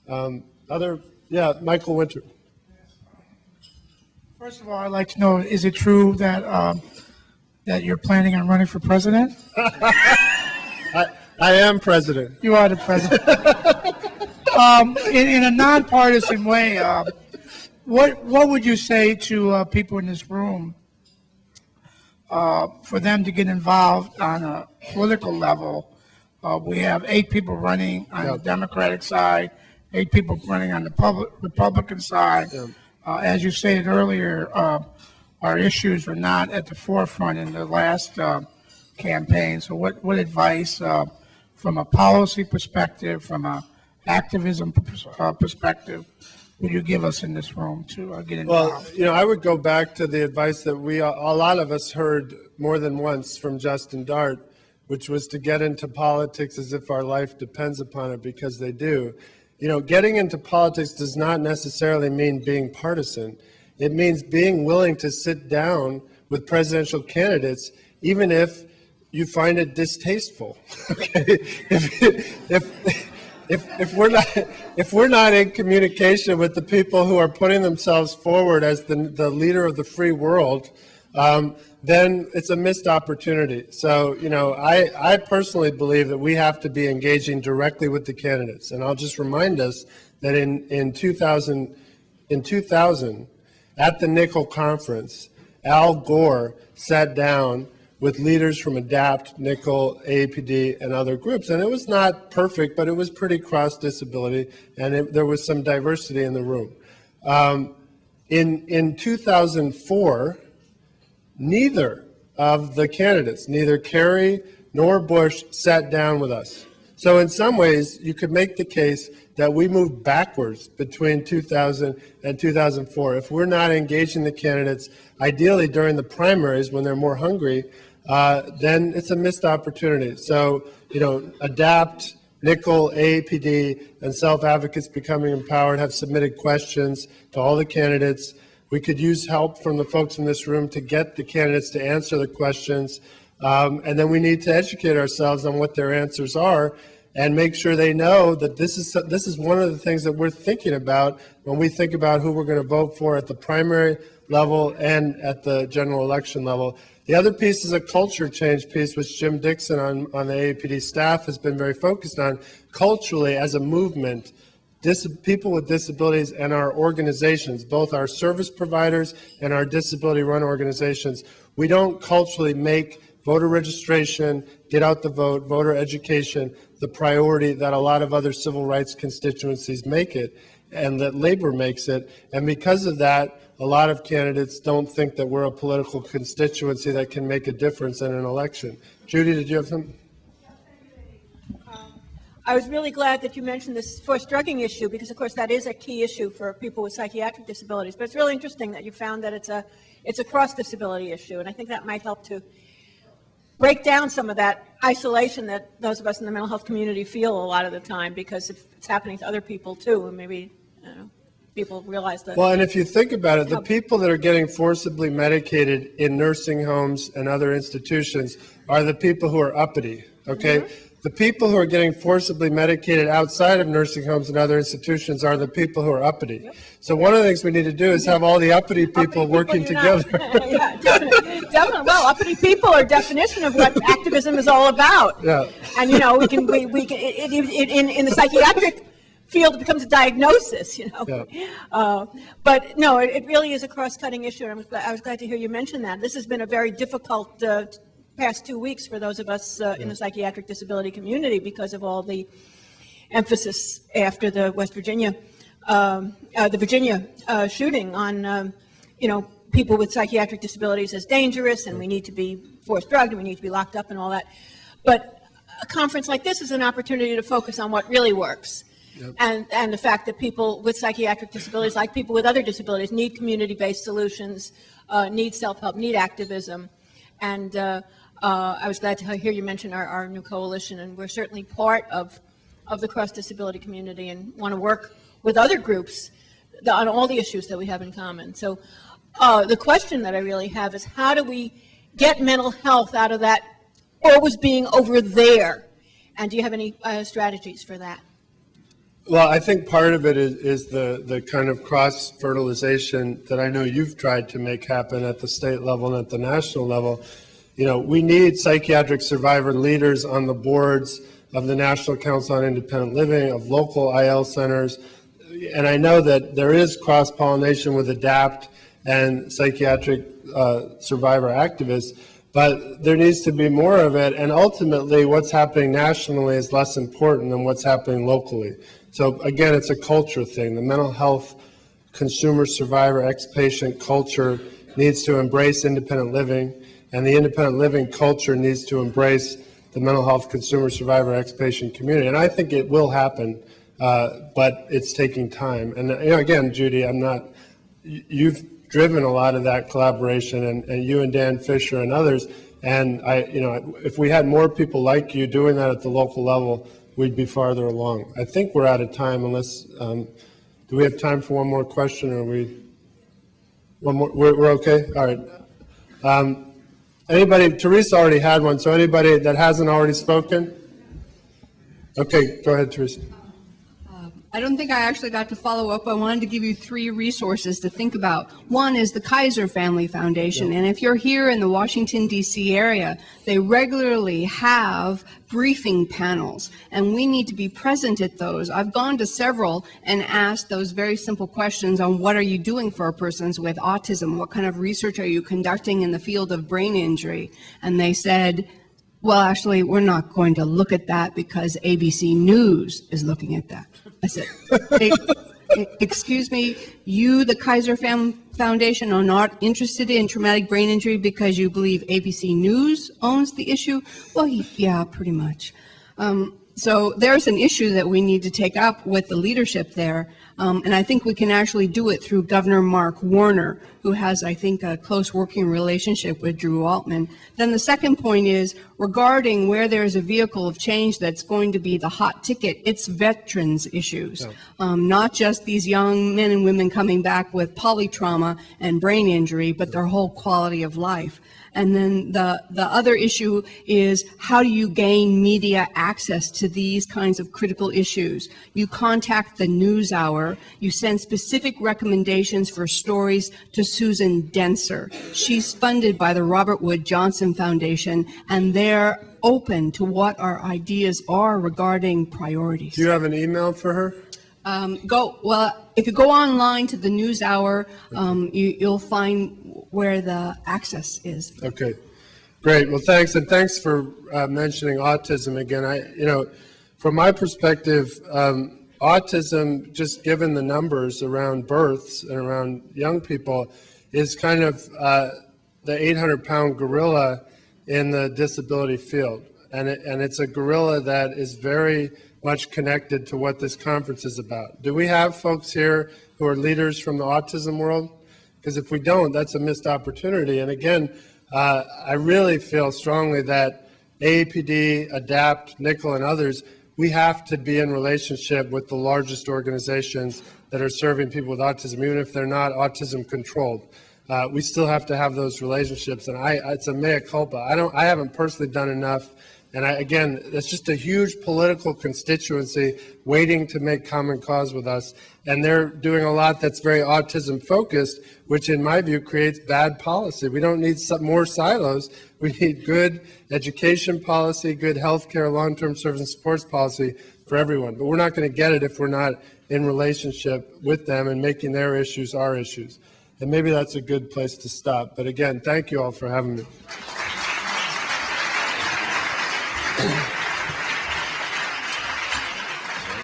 Michael Winter. First of all, I'd like to know, is it true that that you're planning on running for president? I am president. You are the president. In a nonpartisan way, what would you say to people in this room for them to get involved on a political level? We have 8 people running on the Democratic side, 8 people running on the Republican side. Yeah. As you stated earlier, our issues are not at the forefront in the last campaign. So what advice from a policy perspective, from a activism perspective, would you give us in this room to get involved? Well, I would go back to the advice that a lot of us heard more than once from Justin Dart, which was to get into politics as if our life depends upon it, because they do. Getting into politics does not necessarily mean being partisan. It means being willing to sit down with presidential candidates, even if you find it distasteful. Okay? If we're not in communication with the people who are putting themselves forward as the leader of the free world, then it's a missed opportunity. So, I personally believe that we have to be engaging directly with the candidates. And I'll just remind us that in 2000, at the Nickel Conference, Al Gore sat down with leaders from ADAPT, Nickel, AAPD, and other groups. And it was not perfect, but it was pretty cross-disability, and there was some diversity in the room. In 2004, neither of the candidates, neither Kerry nor Bush, sat down with us. So in some ways, you could make the case that we moved backwards between 2000 and 2004. If we're not engaging the candidates, ideally during the primaries when they're more hungry, then it's a missed opportunity. So, ADAPT, Nickel, AAPD, and Self-Advocates Becoming Empowered have submitted questions to all the candidates. We could use help from the folks in this room to get the candidates to answer the questions. And then we need to educate ourselves on what their answers are and make sure they know that this is one of the things that we're thinking about when we think about who we're going to vote for at the primary level and at the general election level. The other piece is a culture change piece, which Jim Dixon on the AAPD staff has been very focused on. Culturally, as a movement, people with disabilities and our organizations, both our service providers and our disability-run organizations, we don't culturally make voter registration, get out the vote, voter education, the priority that a lot of other civil rights constituencies make it, and that labor makes it. And because of that, a lot of candidates don't think that we're a political constituency that can make a difference in an election. Judy, did you have something? I was really glad that you mentioned this forced drugging issue, because of course that is a key issue for people with psychiatric disabilities. But it's really interesting that you found that it's a cross-disability issue, and I think that might help to break down some of that isolation that those of us in the mental health community feel a lot of the time, because it's happening to other people too, and maybe people realize that. Well, and if you think about it, the people that are getting forcibly medicated in nursing homes and other institutions are the people who are uppity, okay? Mm-hmm. The people who are getting forcibly medicated outside of nursing homes and other institutions are the people who are uppity. Yep. So one of the things we need to do is have all the uppity people working together. Yeah, definitely. Well, uppity people are a definition of what activism is all about. Yeah. And we can in the psychiatric field, it becomes a diagnosis, Yeah. But no, it really is a cross-cutting issue. And I was glad to hear you mention that. This has been a very difficult past 2 weeks for those of us in the psychiatric disability community, because of all the emphasis after the Virginia shooting on, people with psychiatric disabilities as dangerous, and we need to be forced drugged, and we need to be locked up and all that. But a conference like this is an opportunity to focus on what really works. Yep. And the fact that people with psychiatric disabilities, like people with other disabilities, need community-based solutions, need self-help, need activism. And I was glad to hear you mention our new coalition, and we're certainly part of the cross-disability community and want to work with other groups on all the issues that we have in common. So the question that I really have is, how do we get mental health out of that always being over there? And do you have any strategies for that? Well, I think part of it is the kind of cross-fertilization that I know you've tried to make happen at the state level and at the national level. You know, we need psychiatric survivor leaders on the boards of the National Council on Independent Living, of local IL centers. And I know that there is cross-pollination with ADAPT and psychiatric survivor activists, but there needs to be more of it. And ultimately, what's happening nationally is less important than what's happening locally. So again, it's a culture thing. The mental health consumer survivor ex-patient culture needs to embrace independent living, and the independent living culture needs to embrace the mental health consumer survivor ex-patient community. And I think it will happen, but it's taking time. And you know, again, Judy, you've driven a lot of that collaboration, and you and Dan Fisher and others. And if we had more people like you doing that at the local level, we'd be farther along. I think we're out of time unless, do we have time for one more question, or are we, one more, we're okay? All right. Anybody, Teresa already had one, so anybody that hasn't already spoken? Okay, go ahead, Teresa. I don't think I actually got to follow up. I wanted to give you 3 resources to think about. One is the Kaiser Family Foundation, and if you're here in the Washington, D.C. area, they regularly have briefing panels, and we need to be present at those. I've gone to several and asked those very simple questions on what are you doing for persons with autism? What kind of research are you conducting in the field of brain injury? And they said, well, actually, we're not going to look at that because ABC News is looking at that. I said, hey, excuse me, you, the Kaiser Foundation, are not interested in traumatic brain injury because you believe ABC News owns the issue? Well, yeah, pretty much. So there's an issue that we need to take up with the leadership there, and I think we can actually do it through Governor Mark Warner, who has, I think, a close working relationship with Drew Altman. Then the second point is regarding where there's a vehicle of change that's going to be the hot ticket, it's veterans issues, not just these young men and women coming back with polytrauma and brain injury, but their whole quality of life. And then the other issue is how do you gain media access to these kinds of critical issues? You contact the NewsHour, you send specific recommendations for stories to Susan Denser. She's funded by the Robert Wood Johnson Foundation, and they're open to what our ideas are regarding priorities. Do you have an email for her? If you go online to the NewsHour, you'll find where the access is. Okay, great. Well, thanks, and thanks for mentioning autism again. From my perspective, autism, just given the numbers around births and around young people, is kind of the 800-pound gorilla in the disability field, and it's a gorilla that is very much connected to what this conference is about. Do we have folks here who are leaders from the autism world? Because if we don't, that's a missed opportunity. And again, I really feel strongly that AAPD, ADAPT, NICL, and others, we have to be in relationship with the largest organizations that are serving people with autism, even if they're not autism controlled. We still have to have those relationships, and it's a mea culpa. I haven't personally done enough. And again, it's just a huge political constituency waiting to make common cause with us. And they're doing a lot that's very autism focused, which in my view creates bad policy. We don't need more silos. We need good education policy, good healthcare, long-term service and supports policy for everyone. But we're not going to get it if we're not in relationship with them and making their issues our issues. And maybe that's a good place to stop. But again, thank you all for having me.